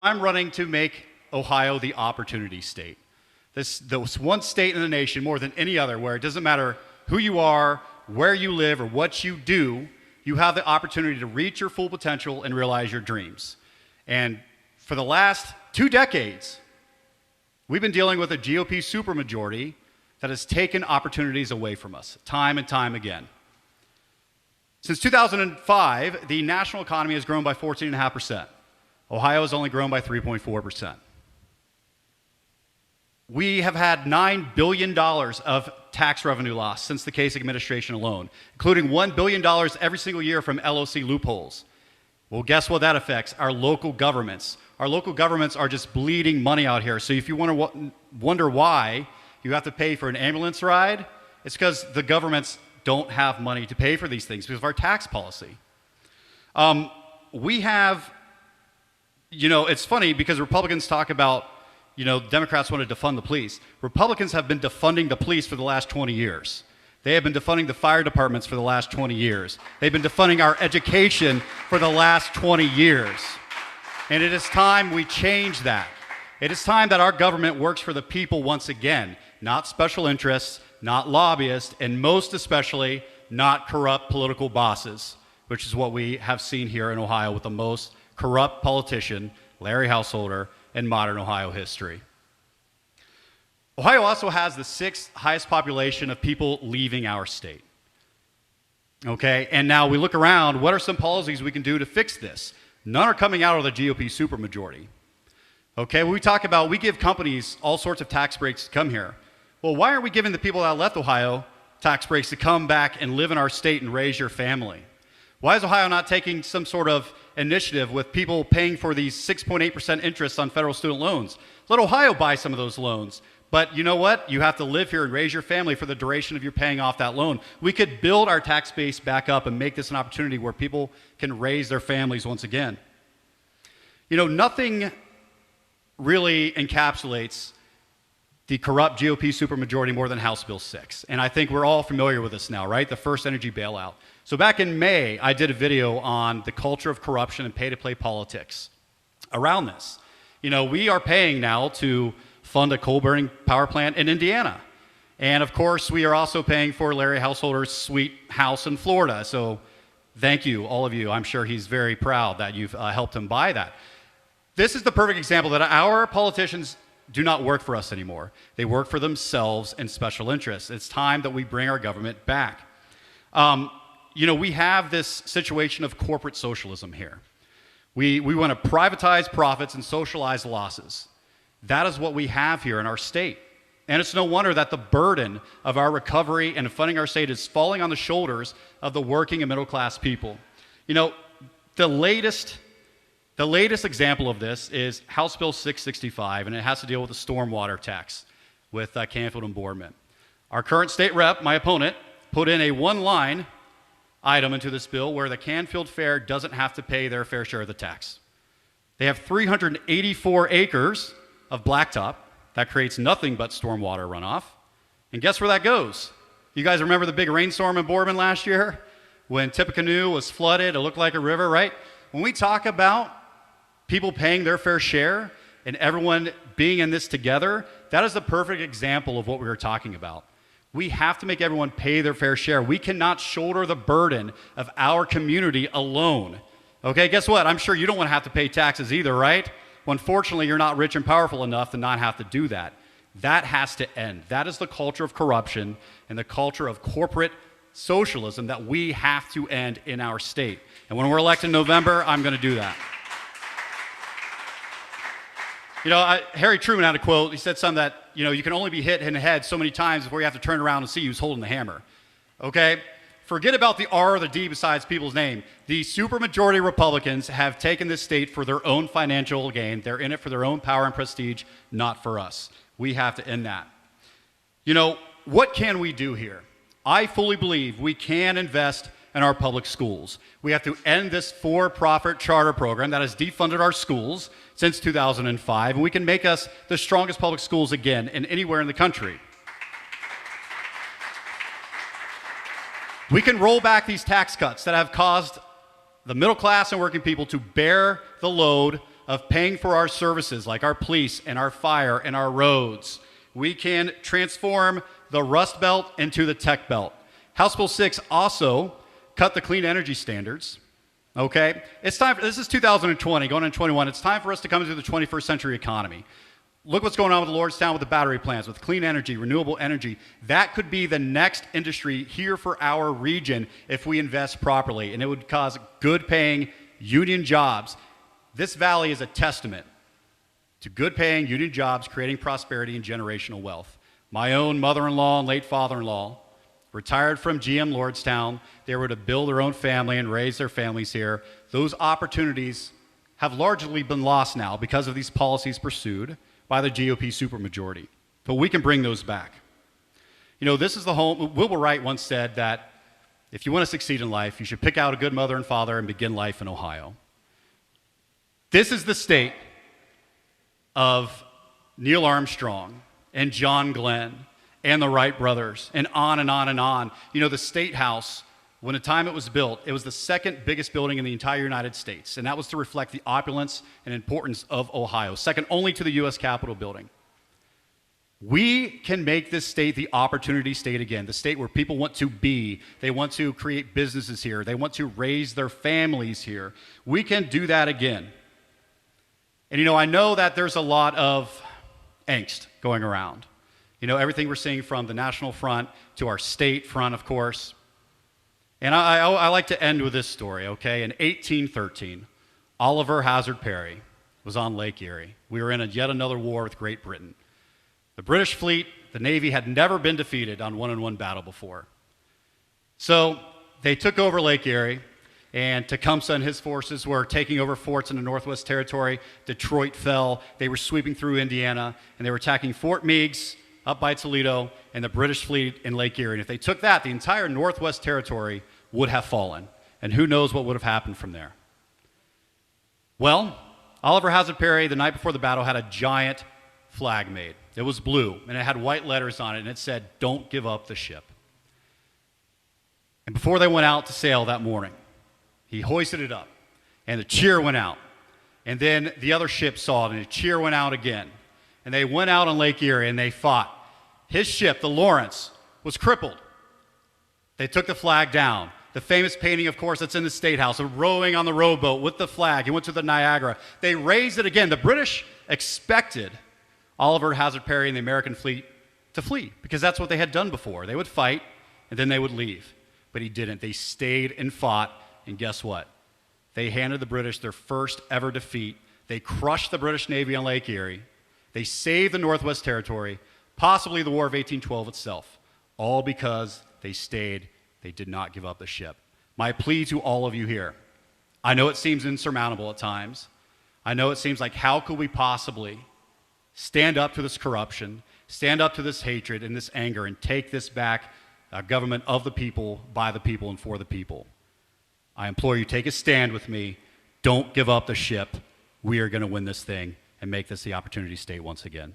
I'm running to make Ohio the opportunity state. This one state in the nation, more than any other, where it doesn't matter who you are, where you live, or what you do, you have the opportunity to reach your full potential and realize your dreams. And for the last 2 decades, we've been dealing with a GOP supermajority that has taken opportunities away from us, time and time again. Since 2005, the national economy has grown by 14.5%. Ohio has only grown by 3.4%. We have had $9 billion of tax revenue loss since the Kasich administration alone, including $1 billion every single year from LOC loopholes. Well, guess what that affects? Our local governments. Our local governments are just bleeding money out here. So if you want to wonder why you have to pay for an ambulance ride, it's because the governments don't have money to pay for these things because of our tax policy. We have, it's funny because Republicans talk about, Democrats want to defund the police. Republicans have been defunding the police for the last 20 years. They have been defunding the fire departments for the last 20 years. They've been defunding our education for the last 20 years. And it is time we change that. It is time that our government works for the people once again, not special interests, not lobbyists, and most especially, not corrupt political bosses, which is what we have seen here in Ohio with the most corrupt politician, Larry Householder, in modern Ohio history. Ohio also has the 6th highest population of people leaving our state. Okay, and now we look around, what are some policies we can do to fix this? None are coming out of the GOP supermajority. Okay, we talk about, we give companies all sorts of tax breaks to come here. Well, why aren't we giving the people that left Ohio tax breaks to come back and live in our state and raise your family? Why is Ohio not taking some sort of initiative with people paying for these 6.8% interest on federal student loans? Let Ohio buy some of those loans. But you know what? You have to live here and raise your family for the duration of your paying off that loan. We could build our tax base back up and make this an opportunity where people can raise their families once again. Nothing really encapsulates the corrupt GOP supermajority more than House Bill 6. And I think we're all familiar with this now, right? The first energy bailout. So back in May, I did a video on the culture of corruption and pay-to-play politics around this. We are paying now to fund a coal-burning power plant in Indiana. And of course, we are also paying for Larry Householder's sweet house in Florida. So thank you, all of you. I'm sure he's very proud that you've helped him buy that. This is the perfect example that our politicians do not work for us anymore. They work for themselves and special interests. It's time that we bring our government back. We have this situation of corporate socialism here. We want to privatize profits and socialize losses. That is what we have here in our state. And it's no wonder that the burden of our recovery and funding our state is falling on the shoulders of the working and middle class people. The latest example of this is House Bill 665, and it has to deal with the stormwater tax with Canfield and Boardman. Our current state rep, my opponent, put in a one-line item into this bill where the Canfield Fair doesn't have to pay their fair share of the tax. They have 384 acres of blacktop that creates nothing but stormwater runoff. And guess where that goes? You guys remember the big rainstorm in Boardman last year? When Tippecanoe was flooded, it looked like a river, right? When we talk about people paying their fair share and everyone being in this together, that is the perfect example of what we were talking about. We have to make everyone pay their fair share. We cannot shoulder the burden of our community alone. Okay, guess what? I'm sure you don't want to have to pay taxes either, right? Well, unfortunately, you're not rich and powerful enough to not have to do that. That has to end. That is the culture of corruption and the culture of corporate socialism that we have to end in our state. And when we're elected in November, I'm going to do that. Harry Truman had a quote. He said something that, you can only be hit in the head so many times before you have to turn around and see who's holding the hammer. Okay? Forget about the R or the D besides people's name. The supermajority Republicans have taken this state for their own financial gain. They're in it for their own power and prestige, not for us. We have to end that. What can we do here? I fully believe we can invest in our public schools. We have to end this for-profit charter program that has defunded our schools since 2005, and we can make us the strongest public schools again in anywhere in the country. We can roll back these tax cuts that have caused the middle class and working people to bear the load of paying for our services like our police and our fire and our roads, we can transform the Rust Belt into the Tech Belt. House Bill 6 also cut the clean energy standards. Okay? It's time this is 2020, going into 21. It's time for us to come into the 21st century economy. Look what's going on with Lordstown with the battery plants, with clean energy, renewable energy. That could be the next industry here for our region if we invest properly, and it would cause good-paying union jobs. This valley is a testament to good-paying union jobs creating prosperity and generational wealth. My own mother-in-law and late father-in-law retired from GM Lordstown. They were to build their own family and raise their families here. Those opportunities have largely been lost now because of these policies pursued by the GOP supermajority. But we can bring those back. You know, this is the home. Wilbur Wright once said that if you want to succeed in life, you should pick out a good mother and father and begin life in Ohio. This is the state of Neil Armstrong and John Glenn and the Wright brothers, and on and on and on. You know, the State House, when the time it was built, it was the second biggest building in the entire United States, and that was to reflect the opulence and importance of Ohio, second only to the U.S. Capitol building. We can make this state the opportunity state again, the state where people want to be. They want to create businesses here. They want to raise their families here. We can do that again. And, you know, I know that there's a lot of angst going around. You know, everything we're seeing from the national front to our state front, of course. And I like to end with this story, okay? In 1813, Oliver Hazard Perry was on Lake Erie. We were in yet another war with Great Britain. The British fleet, the Navy, had never been defeated on one-on-one battle before. So they took over Lake Erie, and Tecumseh and his forces were taking over forts in the Northwest Territory. Detroit fell. They were sweeping through Indiana, and they were attacking Fort Meigs up by Toledo and the British fleet in Lake Erie. And if they took that, the entire Northwest Territory would have fallen. And who knows what would have happened from there. Well, Oliver Hazard Perry, the night before the battle, had a giant flag made. It was blue, and it had white letters on it, and it said, "Don't give up the ship." And before they went out to sail that morning, he hoisted it up, and the cheer went out. And then the other ship saw it, and the cheer went out again. And they went out on Lake Erie, and they fought. His ship, the Lawrence, was crippled. They took the flag down. The famous painting, of course, that's in the State House, of rowing on the rowboat with the flag. He went to the Niagara. They raised it again. The British expected Oliver Hazard Perry and the American fleet to flee, because that's what they had done before. They would fight, and then they would leave. But he didn't. They stayed and fought, and guess what? They handed the British their first ever defeat. They crushed the British Navy on Lake Erie. They saved the Northwest Territory, possibly the War of 1812 itself, all because they stayed. They did not give up the ship. My plea to all of you here, I know it seems insurmountable at times. I know it seems like, how could we possibly stand up to this corruption, stand up to this hatred and this anger, and take this back, a government of the people, by the people, and for the people? I implore you, take a stand with me. Don't give up the ship. We are going to win this thing and make this the opportunity state once again.